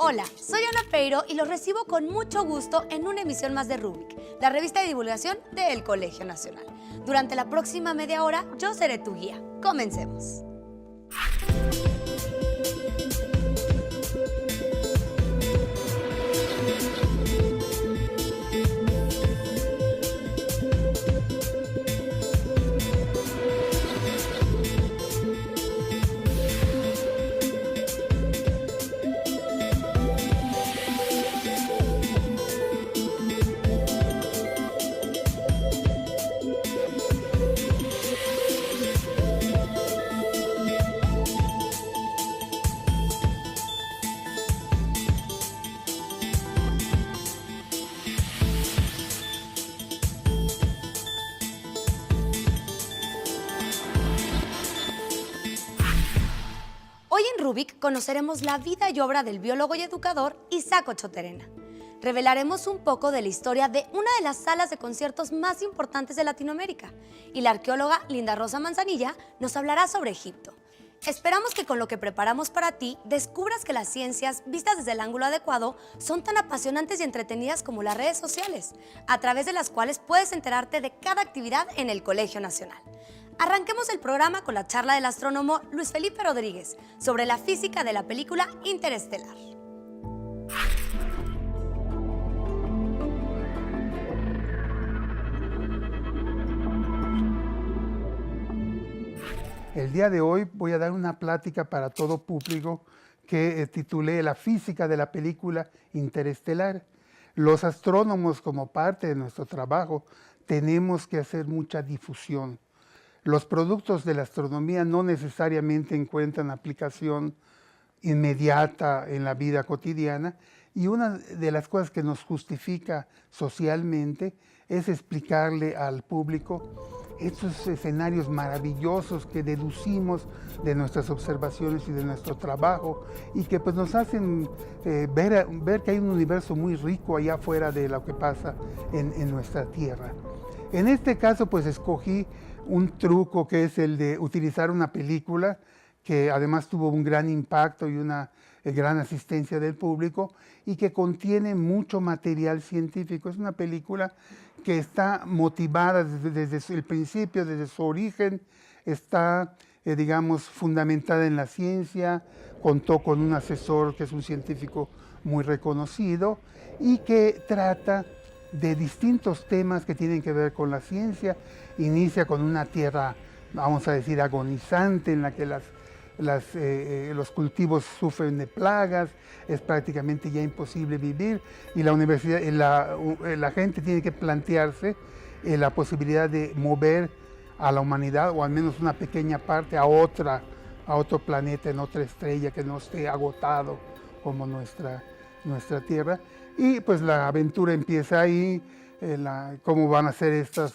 Hola, soy Ana Peiro y los recibo con mucho gusto en una emisión más de Rubik, la revista de divulgación del Colegio Nacional. Durante la próxima media hora, yo seré tu guía. Comencemos. Hoy en Rubik conoceremos la vida y obra del biólogo y educador Isaac Ochoterena. Revelaremos un poco de la historia de una de las salas de conciertos más importantes de Latinoamérica y la arqueóloga Linda Rosa Manzanilla nos hablará sobre Egipto. Esperamos que con lo que preparamos para ti descubras que las ciencias, vistas desde el ángulo adecuado, son tan apasionantes y entretenidas como las redes sociales, a través de las cuales puedes enterarte de cada actividad en el Colegio Nacional. Arranquemos el programa con la charla del astrónomo Luis Felipe Rodríguez sobre la física de la película Interestelar. El día de hoy voy a dar una plática para todo público que titulé La física de la película Interestelar. Los astrónomos, como parte de nuestro trabajo, tenemos que hacer mucha difusión. Los productos de la astronomía no necesariamente encuentran aplicación inmediata en la vida cotidiana, y una de las cosas que nos justifica socialmente es explicarle al público estos escenarios maravillosos que deducimos de nuestras observaciones y de nuestro trabajo, y que pues nos hacen ver que hay un universo muy rico allá afuera de lo que pasa en nuestra Tierra. En este caso pues escogí un truco que es el de utilizar una película que además tuvo un gran impacto y una gran asistencia del público, y que contiene mucho material científico. Es una película que está motivada desde el principio, desde su origen, está, digamos, fundamentada en la ciencia, contó con un asesor que es un científico muy reconocido y que trata de distintos temas que tienen que ver con la ciencia. Inicia con una tierra, vamos a decir, agonizante, en la que los cultivos sufren de plagas, es prácticamente ya imposible vivir, y la gente tiene que plantearse la posibilidad de mover a la humanidad, o al menos una pequeña parte, a otro planeta, en otra estrella que no esté agotado como nuestra Tierra. Y pues la aventura empieza ahí, cómo van a ser estas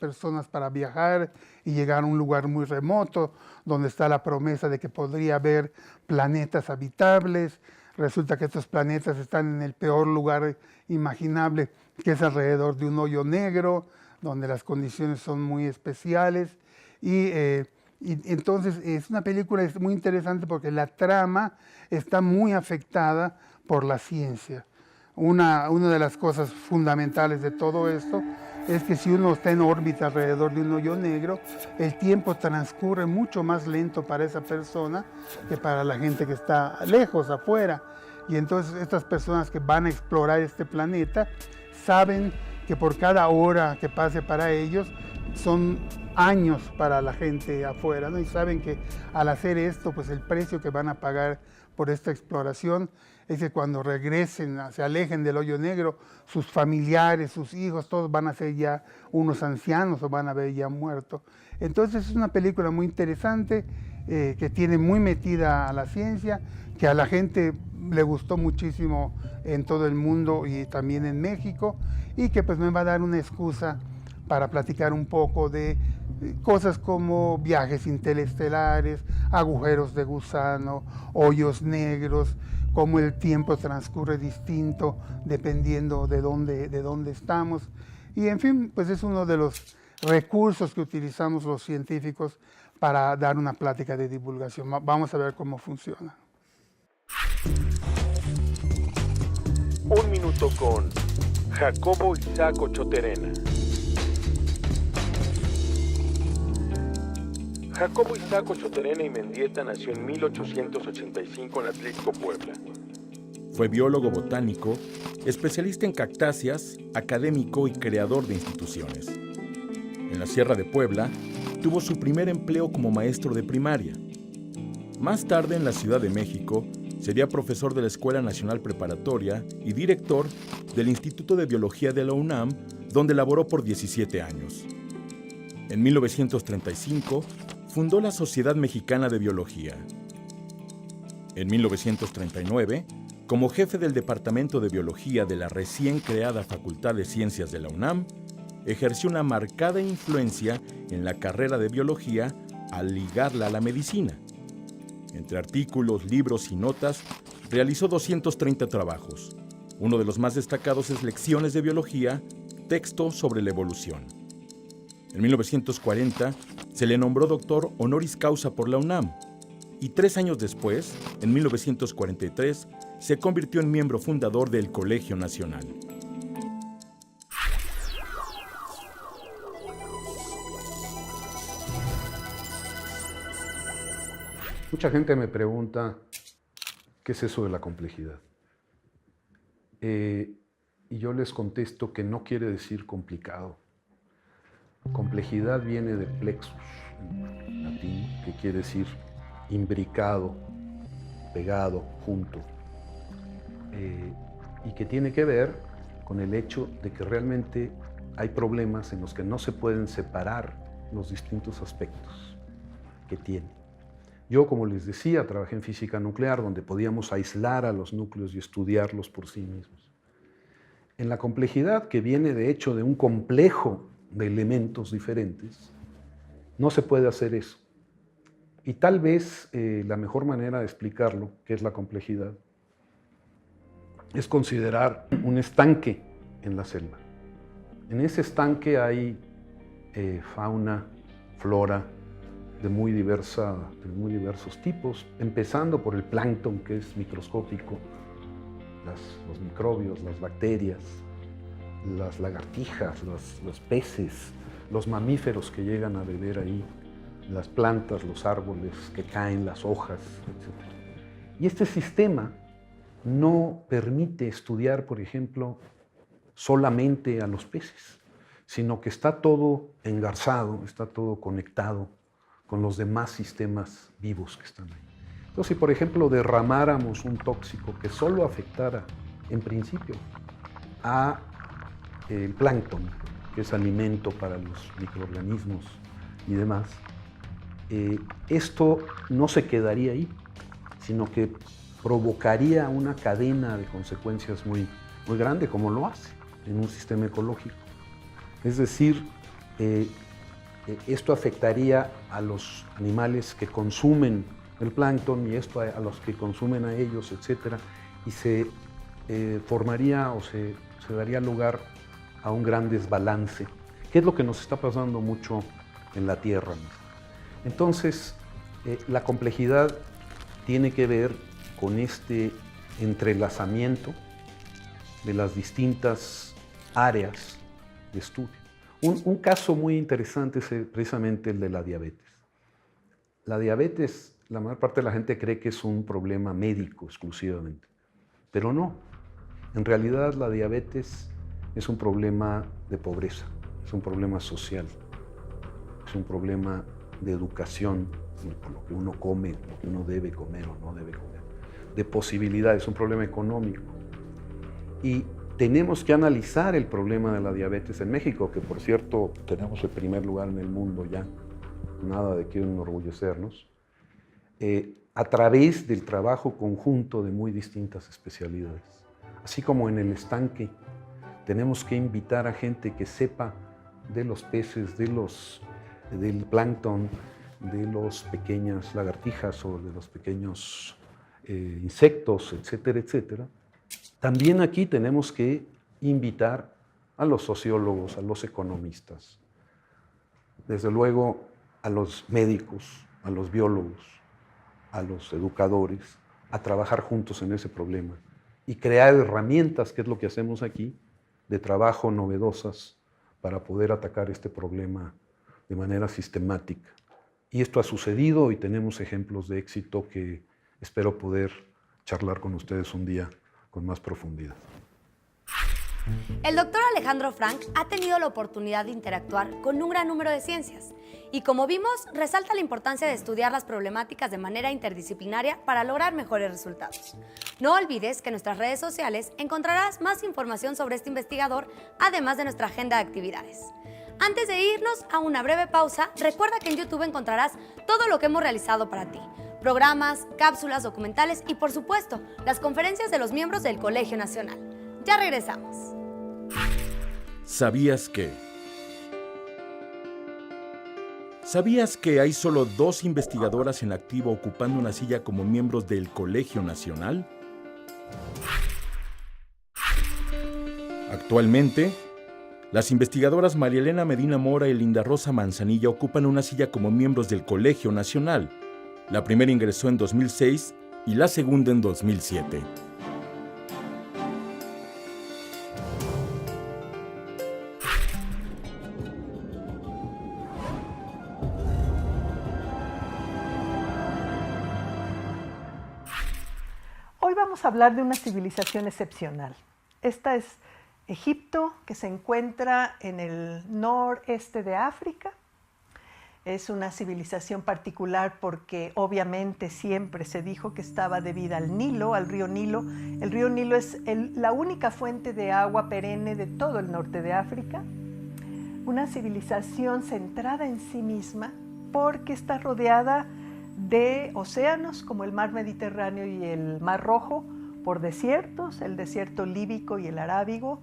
personas para viajar y llegar a un lugar muy remoto, donde está la promesa de que podría haber planetas habitables. Resulta que estos planetas están en el peor lugar imaginable, que es alrededor de un hoyo negro, donde las condiciones son muy especiales. Y entonces es una película muy interesante porque la trama está muy afectada por la ciencia. Una de las cosas fundamentales de todo esto es que si uno está en órbita alrededor de un hoyo negro, el tiempo transcurre mucho más lento para esa persona que para la gente que está lejos, afuera. Y entonces estas personas que van a explorar este planeta saben que por cada hora que pase para ellos son años para la gente afuera, ¿no? Y saben que al hacer esto, pues el precio que van a pagar por esta exploración es que cuando regresen, se alejen del hoyo negro, sus familiares, sus hijos, todos van a ser ya unos ancianos o van a haber ya muerto. Entonces es una película muy interesante, que tiene muy metida a la ciencia, que a la gente le gustó muchísimo en todo el mundo y también en México, y que pues me va a dar una excusa para platicar un poco de cosas como viajes interestelares, agujeros de gusano, hoyos negros, cómo el tiempo transcurre distinto dependiendo de dónde estamos. Y en fin, pues es uno de los recursos que utilizamos los científicos para dar una plática de divulgación. Vamos a ver cómo funciona. junto con Jacobo Isaac Ochoterena. Jacobo Isaac Ochoterena y Mendieta nació en 1885 en Atlixco, Puebla. Fue biólogo botánico, especialista en cactáceas, académico y creador de instituciones. En la Sierra de Puebla, tuvo su primer empleo como maestro de primaria. Más tarde, en la Ciudad de México, sería profesor de la Escuela Nacional Preparatoria y director del Instituto de Biología de la UNAM, donde laboró por 17 años. En 1935, fundó la Sociedad Mexicana de Biología. En 1939, como jefe del Departamento de Biología de la recién creada Facultad de Ciencias de la UNAM, ejerció una marcada influencia en la carrera de biología al ligarla a la medicina. Entre artículos, libros y notas, realizó 230 trabajos. Uno de los más destacados es Lecciones de Biología, texto sobre la evolución. En 1940, se le nombró doctor honoris causa por la UNAM y 3 años después, en 1943, se convirtió en miembro fundador del Colegio Nacional. Mucha gente me pregunta qué es eso de la complejidad. Y yo les contesto que no quiere decir complicado. Complejidad viene de plexus, en latín, que quiere decir imbricado, pegado, junto. Y que tiene que ver con el hecho de que realmente hay problemas en los que no se pueden separar los distintos aspectos que tiene. Yo, como les decía, trabajé en física nuclear, donde podíamos aislar a los núcleos y estudiarlos por sí mismos. En la complejidad, que viene de hecho de un complejo de elementos diferentes, no se puede hacer eso. Y tal vez la mejor manera de explicarlo, qué es la complejidad, es considerar un estanque en la selva. En ese estanque hay fauna, flora, de muy diversos tipos, empezando por el plancton, que es microscópico, los microbios, las bacterias, las lagartijas, los peces, los mamíferos que llegan a beber ahí, las plantas, los árboles que caen, las hojas, etc. Y este sistema no permite estudiar, por ejemplo, solamente a los peces, sino que está todo engarzado, está todo conectado con los demás sistemas vivos que están ahí. Entonces, si por ejemplo derramáramos un tóxico que solo afectara, en principio, a el plancton, que es alimento para los microorganismos y demás, esto no se quedaría ahí, sino que provocaría una cadena de consecuencias muy grande, como lo hace en un sistema ecológico. Es decir, esto afectaría a los animales que consumen el plancton y esto a los que consumen a ellos, etc. Y se formaría o se daría lugar a un gran desbalance, que es lo que nos está pasando mucho en la Tierra. Entonces, la complejidad tiene que ver con este entrelazamiento de las distintas áreas de estudio. Un caso muy interesante es precisamente el de la diabetes. La diabetes, la mayor parte de la gente cree que es un problema médico exclusivamente, pero no. En realidad la diabetes es un problema de pobreza, es un problema social, es un problema de educación, por lo que uno come, lo que uno debe comer o no debe comer, de posibilidades, es un problema económico. Y tenemos que analizar el problema de la diabetes en México, que por cierto tenemos el primer lugar en el mundo ya, nada de qué enorgullecernos, a través del trabajo conjunto de muy distintas especialidades. Así como en el estanque tenemos que invitar a gente que sepa de los peces, del plancton, de las pequeñas lagartijas o de los pequeños insectos, etcétera, etcétera. También aquí tenemos que invitar a los sociólogos, a los economistas, desde luego a los médicos, a los biólogos, a los educadores, a trabajar juntos en ese problema y crear herramientas, que es lo que hacemos aquí, de trabajo novedosas para poder atacar este problema de manera sistemática. Y esto ha sucedido y tenemos ejemplos de éxito que espero poder charlar con ustedes un día con más profundidad. El doctor Alejandro Frank ha tenido la oportunidad de interactuar con un gran número de ciencias y, como vimos, resalta la importancia de estudiar las problemáticas de manera interdisciplinaria para lograr mejores resultados. No olvides que en nuestras redes sociales encontrarás más información sobre este investigador, además de nuestra agenda de actividades. Antes de irnos a una breve pausa, recuerda que en YouTube encontrarás todo lo que hemos realizado para ti: programas, cápsulas, documentales y, por supuesto, las conferencias de los miembros del Colegio Nacional. Ya regresamos. ¿Sabías que? ¿Sabías que hay solo 2 investigadoras en activo ocupando una silla como miembros del Colegio Nacional? Actualmente, las investigadoras María Elena Medina Mora y Linda Rosa Manzanilla ocupan una silla como miembros del Colegio Nacional. La primera ingresó en 2006 y la segunda en 2007. Hoy vamos a hablar de una civilización excepcional. Esta es Egipto, que se encuentra en el noreste de África. Es una civilización particular porque obviamente siempre se dijo que estaba debida al Nilo, al río Nilo. El río Nilo es la única fuente de agua perenne de todo el norte de África. Una civilización centrada en sí misma porque está rodeada de océanos como el mar Mediterráneo y el mar Rojo, por desiertos, el desierto líbico y el arábigo,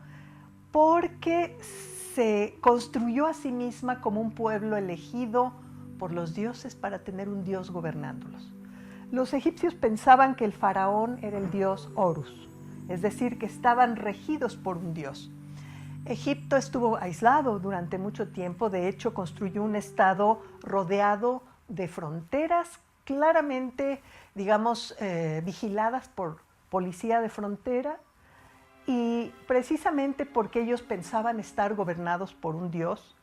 porque se construyó a sí misma como un pueblo elegido por los dioses para tener un dios gobernándolos. Los egipcios pensaban que el faraón era el dios Horus, es decir, que estaban regidos por un dios. Egipto estuvo aislado durante mucho tiempo, de hecho construyó un estado rodeado de fronteras claramente, digamos, vigiladas por policía de frontera, y precisamente porque ellos pensaban estar gobernados por un dios,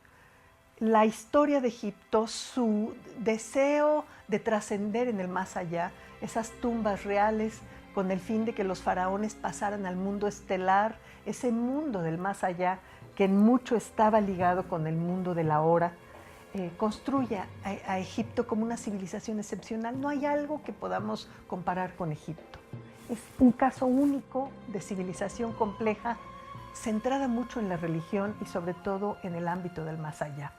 la historia de Egipto, su deseo de trascender en el más allá, esas tumbas reales con el fin de que los faraones pasaran al mundo estelar, ese mundo del más allá que en mucho estaba ligado con el mundo de la hora, construye a Egipto como una civilización excepcional. No hay algo que podamos comparar con Egipto. Es un caso único de civilización compleja, centrada mucho en la religión y sobre todo en el ámbito del más allá.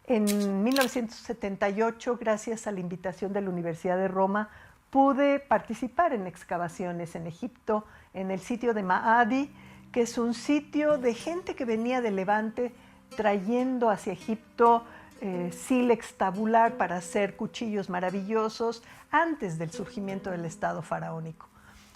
En 1978, gracias a la invitación de la Universidad de Roma, pude participar en excavaciones en Egipto, en el sitio de Maadi, que es un sitio de gente que venía de Levante trayendo hacia Egipto sílex tabular para hacer cuchillos maravillosos antes del surgimiento del Estado faraónico.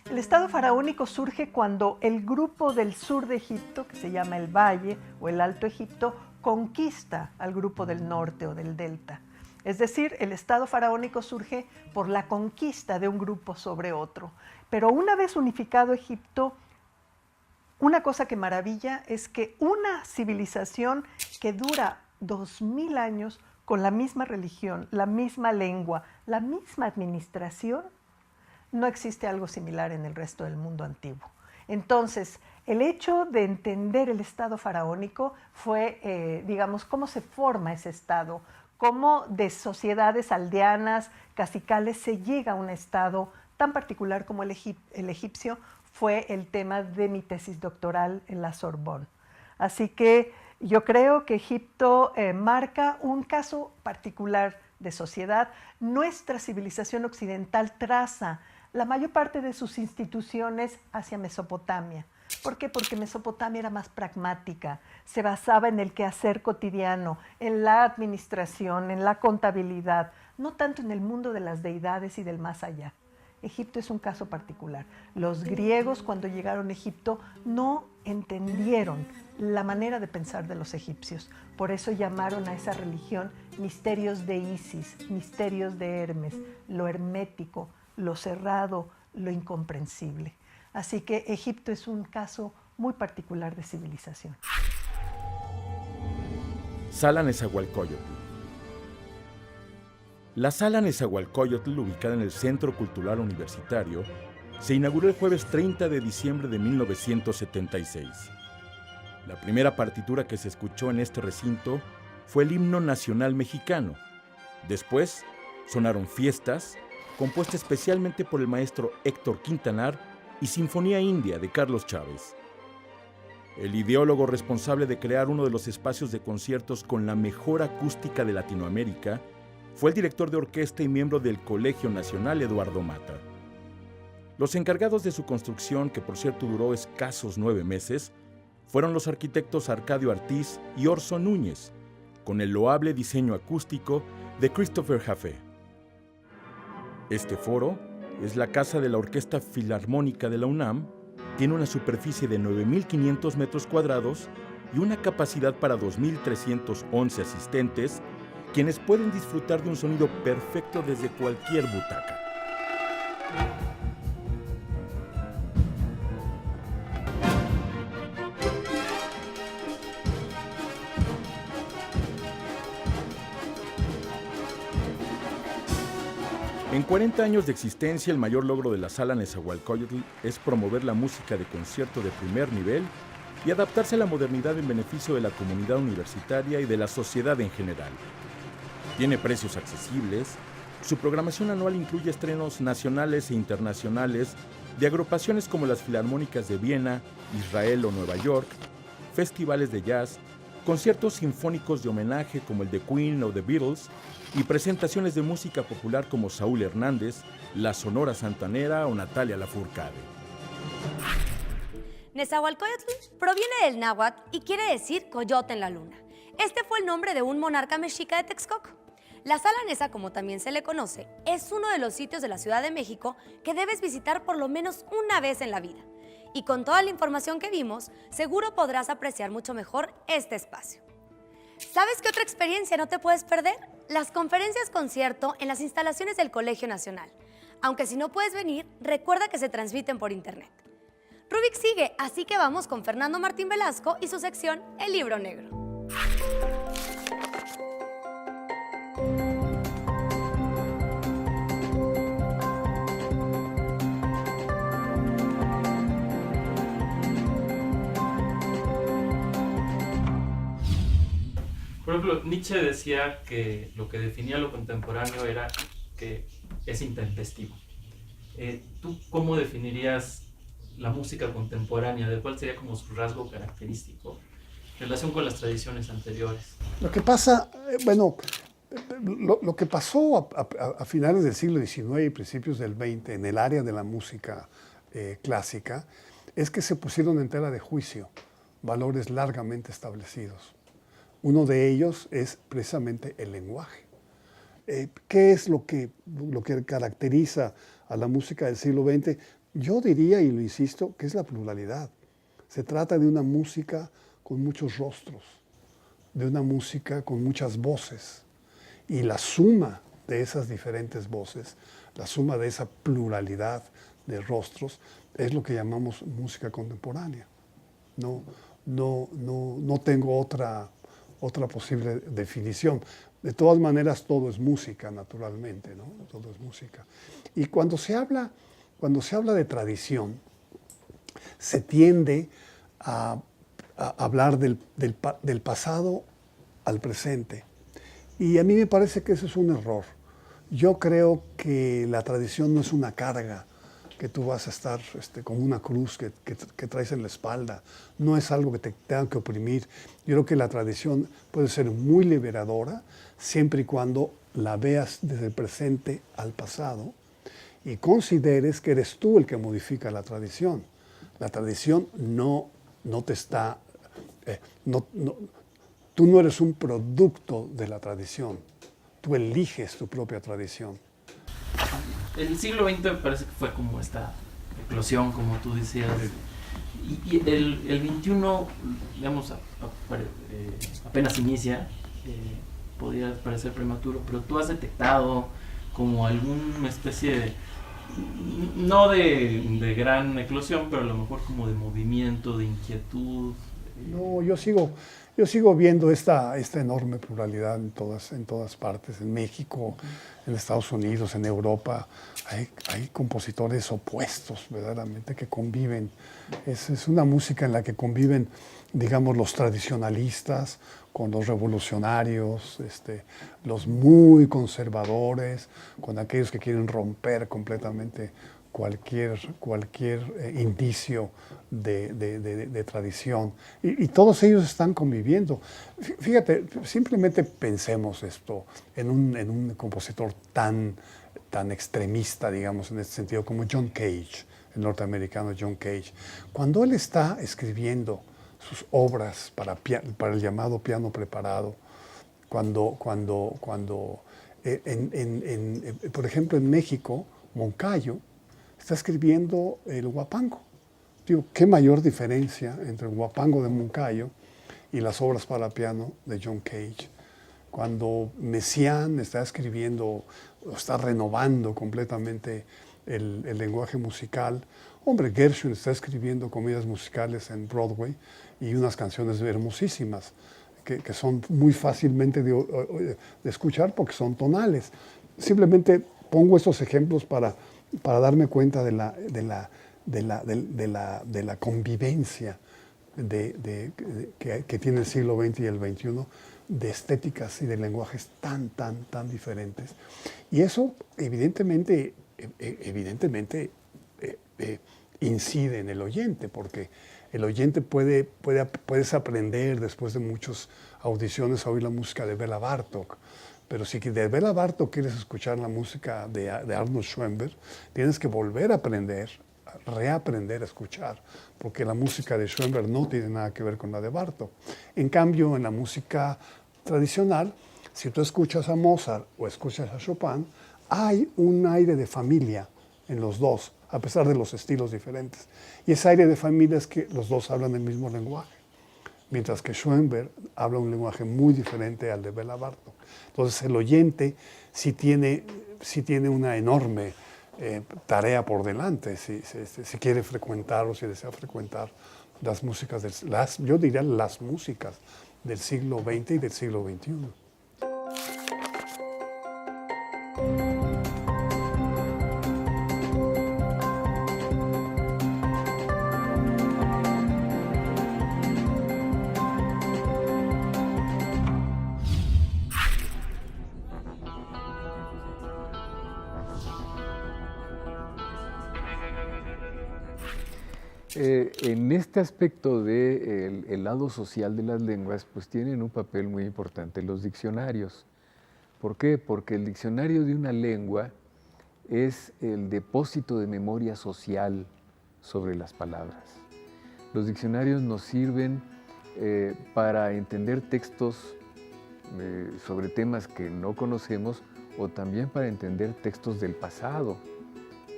El Estado faraónico surge cuando el grupo del sur de Egipto, que se llama el Valle o el Alto Egipto, conquista al grupo del norte o del Delta. Es decir, el Estado faraónico surge por la conquista de un grupo sobre otro. Pero una vez unificado Egipto, una cosa que maravilla es que una civilización que dura 2000 años con la misma religión, la misma lengua, la misma administración, no existe algo similar en el resto del mundo antiguo. Entonces, el hecho de entender el Estado faraónico fue, digamos, cómo se forma ese Estado, cómo de sociedades aldeanas, cacicales, se llega a un Estado tan particular como el egipcio, fue el tema de mi tesis doctoral en la Sorbonne. Así que yo creo que Egipto marca un caso particular de sociedad. Nuestra civilización occidental traza la mayor parte de sus instituciones hacia Mesopotamia. ¿Por qué? Porque Mesopotamia era más pragmática, se basaba en el quehacer cotidiano, en la administración, en la contabilidad, no tanto en el mundo de las deidades y del más allá. Egipto es un caso particular. Los griegos, cuando llegaron a Egipto, no entendieron la manera de pensar de los egipcios. Por eso llamaron a esa religión misterios de Isis, misterios de Hermes, lo hermético, lo cerrado, lo incomprensible. Así que Egipto es un caso muy particular de civilización. Sala Nezahualcóyotl. La Sala Nezahualcóyotl, ubicada en el Centro Cultural Universitario, se inauguró el jueves 30 de diciembre de 1976. La primera partitura que se escuchó en este recinto fue el himno nacional mexicano. Después sonaron fiestas, compuesta especialmente por el maestro Héctor Quintanar, y Sinfonía India de Carlos Chávez. El ideólogo responsable de crear uno de los espacios de conciertos con la mejor acústica de Latinoamérica fue el director de orquesta y miembro del Colegio Nacional, Eduardo Mata. Los encargados de su construcción, que por cierto duró escasos 9 meses, fueron los arquitectos Arcadio Artiz y Orson Núñez, con el loable diseño acústico de Christopher Jaffe. Este foro es la casa de la Orquesta Filarmónica de la UNAM, tiene una superficie de 9.500 metros cuadrados y una capacidad para 2.311 asistentes, quienes pueden disfrutar de un sonido perfecto desde cualquier butaca. En 40 años de existencia, el mayor logro de la Sala Nezahualcóyotl es promover la música de concierto de primer nivel y adaptarse a la modernidad en beneficio de la comunidad universitaria y de la sociedad en general. Tiene precios accesibles, su programación anual incluye estrenos nacionales e internacionales de agrupaciones como las Filarmónicas de Viena, Israel o Nueva York, festivales de jazz, conciertos sinfónicos de homenaje como el de Queen o The Beatles, y presentaciones de música popular como Saúl Hernández, la Sonora Santanera o Natalia Lafourcade. Nezahualcóyotl proviene del náhuatl y quiere decir coyote en la luna. Este fue el nombre de un monarca mexica de Texcoco. La Sala Neza, como también se le conoce, es uno de los sitios de la Ciudad de México que debes visitar por lo menos una vez en la vida. Y con toda la información que vimos, seguro podrás apreciar mucho mejor este espacio. ¿Sabes qué otra experiencia no te puedes perder? Las conferencias concierto en las instalaciones del Colegio Nacional. Aunque si no puedes venir, recuerda que se transmiten por internet. Rubik sigue, así que vamos con Fernando Martín Velasco y su sección El Libro Negro. Por ejemplo, Nietzsche decía que lo que definía lo contemporáneo era que es intempestivo. ¿Tú cómo definirías la música contemporánea? ¿De cuál sería como su rasgo característico en relación con las tradiciones anteriores? Lo que pasa, lo que pasó a finales del siglo XIX y principios del XX en el área de la música clásica es que se pusieron en tela de juicio valores largamente establecidos. Uno de ellos es precisamente el lenguaje. ¿Qué es lo que caracteriza a la música del siglo XX? Yo diría, y lo insisto, que es la pluralidad. Se trata de una música con muchos rostros, de una música con muchas voces. Y la suma de esas diferentes voces, la suma de esa pluralidad de rostros, es lo que llamamos música contemporánea. No tengo otra posible definición. De todas maneras, todo es música, naturalmente, ¿no? Todo es música. Y cuando se habla de tradición, se tiende a hablar del pasado al presente. Y a mí me parece que ese es un error. Yo creo que la tradición no es una carga que tú vas a estar como una cruz que traes en la espalda. No es algo que te tenga que oprimir. Yo creo que la tradición puede ser muy liberadora siempre y cuando la veas desde el presente al pasado y consideres que eres tú el que modifica la tradición. La tradición no te está... tú no eres un producto de la tradición. Tú eliges tu propia tradición. El siglo XX me parece que fue como esta eclosión, como tú decías, y el XXI, digamos, apenas inicia, podría parecer prematuro, pero tú has detectado como alguna especie no de gran eclosión, pero a lo mejor como de movimiento, de inquietud. No, yo sigo viendo esta enorme pluralidad en todas partes, en México, en Estados Unidos, en Europa. Hay compositores opuestos, verdaderamente, que conviven. Es una música en la que conviven, digamos, los tradicionalistas con los revolucionarios, los muy conservadores, con aquellos que quieren romper completamente cualquier indicio de tradición. Y todos ellos están conviviendo. Fíjate, simplemente pensemos esto en un compositor tan extremista, digamos, en este sentido, como John Cage, el norteamericano John Cage. Cuando él está escribiendo sus obras para el llamado piano preparado, por ejemplo, en México, Moncayo está escribiendo el huapango. Digo, ¿qué mayor diferencia entre el huapango de Moncayo y las obras para piano de John Cage? Cuando Messiaen está escribiendo, está renovando completamente el lenguaje musical. Hombre, Gershwin está escribiendo comedias musicales en Broadway y unas canciones hermosísimas que son muy fácilmente de escuchar porque son tonales. Simplemente pongo estos ejemplos para darme cuenta de la convivencia que tiene el siglo XX y el XXI, de estéticas y de lenguajes tan diferentes. Y eso evidentemente incide en el oyente, porque el oyente puedes aprender después de muchas audiciones a oír la música de Béla Bartók. Pero si de Béla Bartók quieres escuchar la música de Arnold Schoenberg, tienes que volver a aprender, reaprender a escuchar, porque la música de Schoenberg no tiene nada que ver con la de Bartók. En cambio, en la música tradicional, si tú escuchas a Mozart o escuchas a Chopin, hay un aire de familia en los dos, a pesar de los estilos diferentes. Y ese aire de familia es que los dos hablan el mismo lenguaje, mientras que Schoenberg habla un lenguaje muy diferente al de Béla Bartók. Entonces el oyente sí tiene una enorme tarea por delante, si quiere frecuentar o si desea frecuentar las músicas, yo diría las músicas del siglo XX y del siglo XXI. En este aspecto del lado social de las lenguas, pues tienen un papel muy importante los diccionarios. ¿Por qué? Porque el diccionario de una lengua es el depósito de memoria social sobre las palabras. Los diccionarios nos sirven para entender textos sobre temas que no conocemos o también para entender textos del pasado.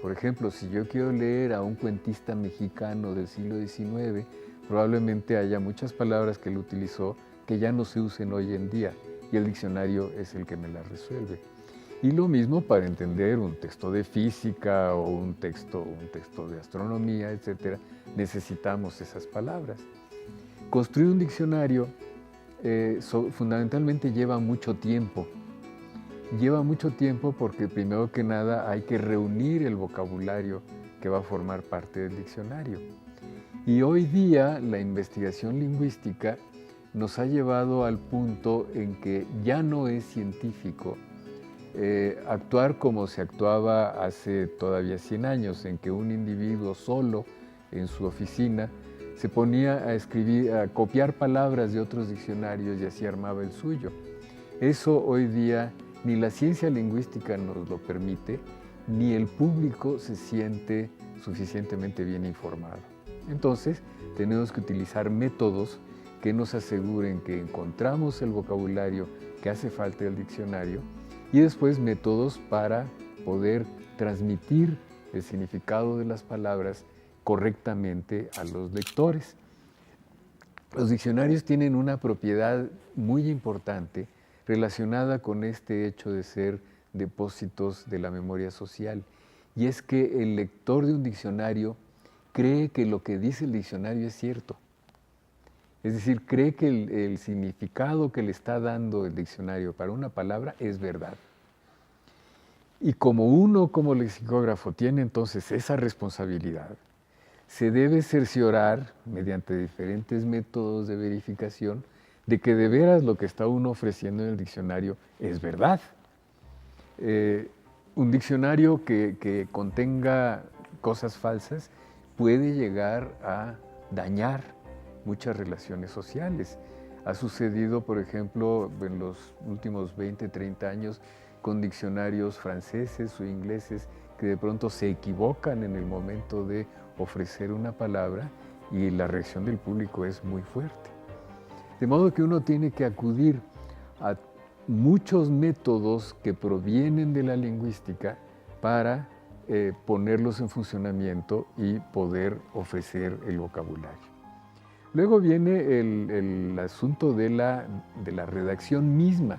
Por ejemplo, si yo quiero leer a un cuentista mexicano del siglo XIX, probablemente haya muchas palabras que él utilizó que ya no se usen hoy en día y el diccionario es el que me las resuelve. Y lo mismo para entender un texto de física o un texto de astronomía, etc., necesitamos esas palabras. Construir un diccionario fundamentalmente lleva mucho tiempo. Lleva mucho tiempo porque primero que nada hay que reunir el vocabulario que va a formar parte del diccionario. Y hoy día la investigación lingüística nos ha llevado al punto en que ya no es científico actuar como se actuaba hace todavía 100 años, en que un individuo solo en su oficina se ponía a escribir, a copiar palabras de otros diccionarios y así armaba el suyo. Eso hoy día ni la ciencia lingüística nos lo permite, ni el público se siente suficientemente bien informado. Entonces, tenemos que utilizar métodos que nos aseguren que encontramos el vocabulario que hace falta del diccionario y después métodos para poder transmitir el significado de las palabras correctamente a los lectores. Los diccionarios tienen una propiedad muy importante relacionada con este hecho de ser depósitos de la memoria social, y es que el lector de un diccionario cree que lo que dice el diccionario es cierto. Es decir, cree que el significado que le está dando el diccionario para una palabra es verdad. Y como uno, como lexicógrafo, tiene entonces esa responsabilidad, se debe cerciorar, mediante diferentes métodos de verificación, de que de veras lo que está uno ofreciendo en el diccionario es verdad. Un diccionario que contenga cosas falsas puede llegar a dañar muchas relaciones sociales. Ha sucedido, por ejemplo, en los últimos 20, 30 años, con diccionarios franceses o ingleses que de pronto se equivocan en el momento de ofrecer una palabra y la reacción del público es muy fuerte. De modo que uno tiene que acudir a muchos métodos que provienen de la lingüística para ponerlos en funcionamiento y poder ofrecer el vocabulario. Luego viene el asunto de la redacción misma,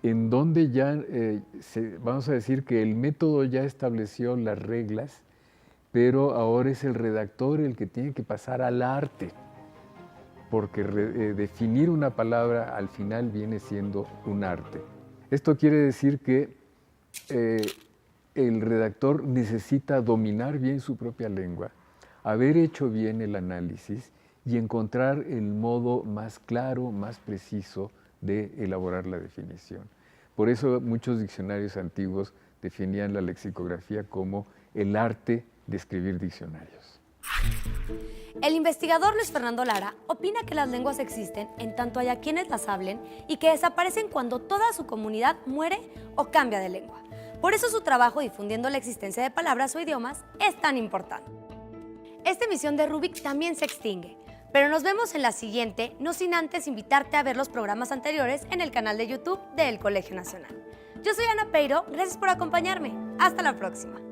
en donde ya vamos a decir que el método ya estableció las reglas, pero ahora es el redactor el que tiene que pasar al arte, porque definir una palabra al final viene siendo un arte. Esto quiere decir que el redactor necesita dominar bien su propia lengua, haber hecho bien el análisis y encontrar el modo más claro, más preciso de elaborar la definición. Por eso muchos diccionarios antiguos definían la lexicografía como el arte de escribir diccionarios. El investigador Luis Fernando Lara opina que las lenguas existen en tanto haya quienes las hablen y que desaparecen cuando toda su comunidad muere o cambia de lengua. Por eso su trabajo difundiendo la existencia de palabras o idiomas es tan importante. Esta emisión de Rubik también se extingue, pero nos vemos en la siguiente, no sin antes invitarte a ver los programas anteriores en el canal de YouTube del Colegio Nacional. Yo soy Ana Peiro, gracias por acompañarme. Hasta la próxima.